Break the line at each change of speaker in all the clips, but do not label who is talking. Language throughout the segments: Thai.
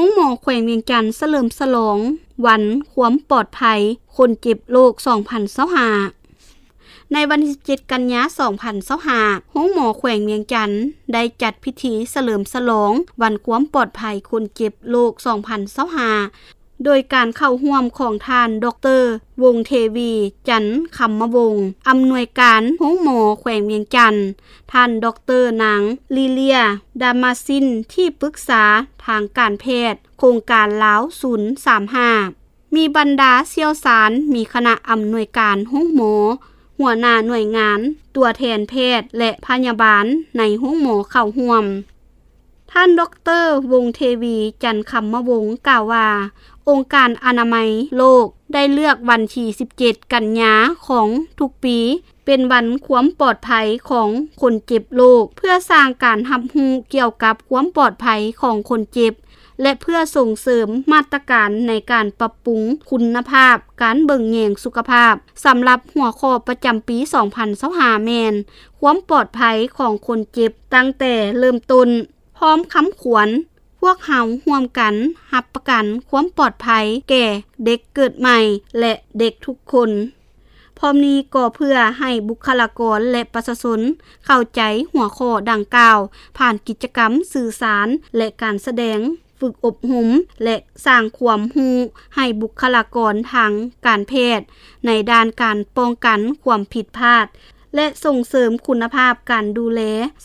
ห้องหมอแขวงเวียงจันทน์เฉลิมฉลองวันความปลอดภัยคนเจ็บโรค2025ในวันที่17กันยายน2025ห้องหมอแขวงเวียงจันทน์ได้จัดพิธีเฉลิมฉลองวันความปลอดภัยคนเจ็บโรค2025โดยการเข้าร่วมของท่านดร.วงเทวีจันทร์คำมวงศ์อำนวยการห้องหมอแขวงเวียงจันทน์ท่านดร.นางลีเลียดามาซินที่ปรึกษาทางการแพทย์โครงการลาว035มีบรรดาเชี่ยวชาญมีคณะอำนวยการห้องหมอหัวหน้าหน่วยงานตัวแทนแพทย์และพยาบาลในห้องหมอเข้าร่วมท่านดร.วงเทวีจันทร์คำมวงศ์กล่าวว่าองค์การอนามัยโลกได้เลือกวันที่17กันยายนของทุกปีเป็นวันความปลอดภัยของคนเจ็บโรคเพื่อสร้างการรับรู้เกี่ยวกับความปลอดภัยของคนเจ็บและเพื่อส่งเสริมมาตรการในการปรับปรุงคุณภาพการเบิ่งแยงสุขภาพสำหรับหัวข้อประจำปี2025แม่นความปลอดภัยของคนเจ็บตั้งแต่เริ่มต้นพร้อมคำขวัญพวกเฮาร่วมกันรับประกันความปลอดภัยแก่เด็กเกิดใหม่และเด็กทุกคนพร้อมนี้ก็เพื่อให้บุคลากรและประชาชนเข้าใจหัวข้อดังกล่าวผ่านกิจกรรมสื่อสารและการแสดงฝึกอบรมและสร้างความรู้ให้บุคลากรทางการแพทย์ในด้านการป้องกันความผิดพลาดและส่งเสริมคุณภาพการดูแล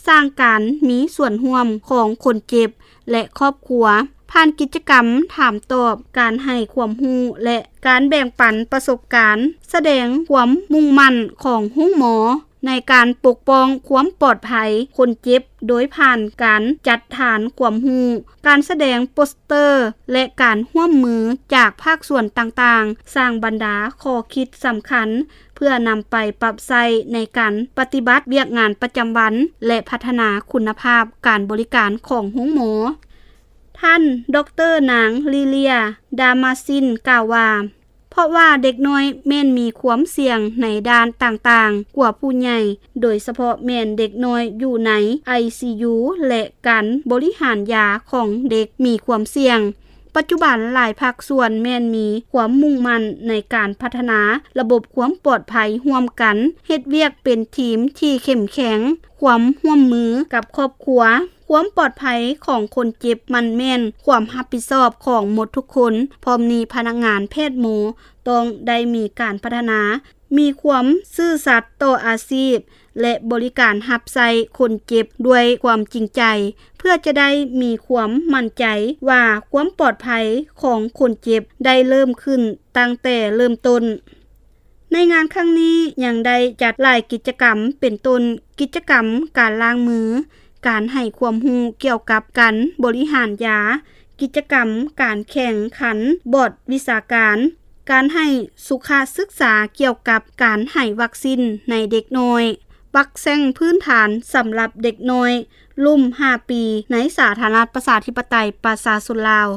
สร้างการมีส่วนร่วมของคนเจ็บและครอบครัวผ่านกิจกรรมถามตอบการให้ความรู้และการแบ่งปันประสบการณ์แสดงความมุ่งมั่นของห้องหมอในการปกป้องความปลอดภัยคนเจ็บโดยผ่านการจัดฐานความรู้การแสดงโปสเตอร์และการร่วมมือจากภาคส่วนต่างๆสร้างบรรดาข้อคิดสำคัญเพื่อนำไปปรับใช้ในการปฏิบัติเวียกงานประจำวันและพัฒนาคุณภาพการบริการของห้องหมอท่านดร.นางลีเลียดามาซินกล่าวว่าเพราะว่าเด็กน้อยแม่นมีความเสี่ยงในด้านต่างๆกว่าผู้ใหญ่โดยเฉพาะแม่นเด็กน้อยอยู่ใน ICU และการบริหารยาของเด็กมีความเสี่ยงปัจจุบันหลายภาคส่วนแม่นมีความมุ่งมั่นในการพัฒนาระบบความปลอดภัยร่วมกันเฮ็ดเวียกเป็นทีมที่เข้มแข็งความร่วมมือกับครอบครัวความปลอดภัยของคนเจ็บมันแม่นความรับผิดชอบของหมดทุกคนพร้อมนี้พนักงานแพทย์หมู่ต้องได้มีการพัฒนามีความซื่อสัตย์ต่ออาชีพและบริการรับใช้คนเจ็บด้วยความจริงใจเพื่อจะได้มีความมั่นใจว่าความปลอดภัยของคนเจ็บได้เริ่มขึ้นตั้งแต่เริ่มต้นในงานครั้งนี้ยังได้จัดหลายกิจกรรมเป็นต้นกิจกรรมการล้างมือการให้ความรู้เกี่ยวกับการบริหารยากิจกรรมการแข่งขันบอร์ดวิชาการการให้สุขศึกษาเกี่ยวกับการให้วัคซีนในเด็กน้อยวัคซีนพื้นฐานสำหรับเด็กน้อยรุ่น5 ปีในสาธารณรัฐประชาธิปไตยประชาชนลาว